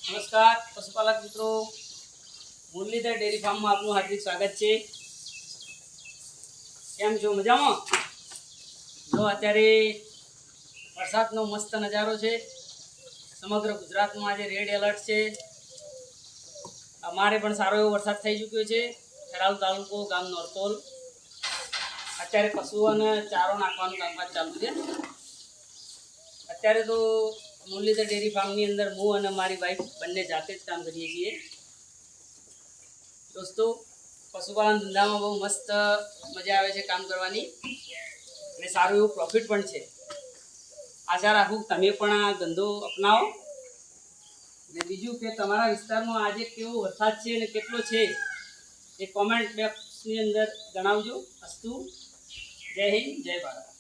नमस्कार पशुपालक मित्रों, मुरलीधर डेरी फार्म में आपનું हार्दिक स्वागत છે। કેમ છો? મજામાં? જો અત્યારે વરસાદનો મસ્ત નજારો છે। સમગ્ર ગુજરાતમાં આજે રેડ એલર્ટ છે। અમારે પણ સારો એવો વરસાદ થઈ ચૂક્યો છે। ખેરાલુ તાલુકો, ગામ નોરતોલ। અત્યારે પશુઓને ચારો નાખવાનું કામકાજ ચાલુ છે। અત્યારે તો मुरलीधर डेरी फार्म ની અંદર હું અને મારી વાઈફ બંને જાતે જ કામ કરીએ છીએ। દોસ્તો, પશુપાલન ધંધામાં બહુ મસ્ત મજા આવે છે કામ કરવાની અને સારું એવું પ્રોફિટ પણ છે। આશા રાખું તમે પણ આ ધંધો અપનાવો। અને બીજું કે તમારા વિસ્તારમાં આજે કેવો વરસાદ છે અને કેટલો છે એ કોમેન્ટ બોક્સની અંદર જણાવજો। અસ્તુ, જય હિન્દ, જય ભારત।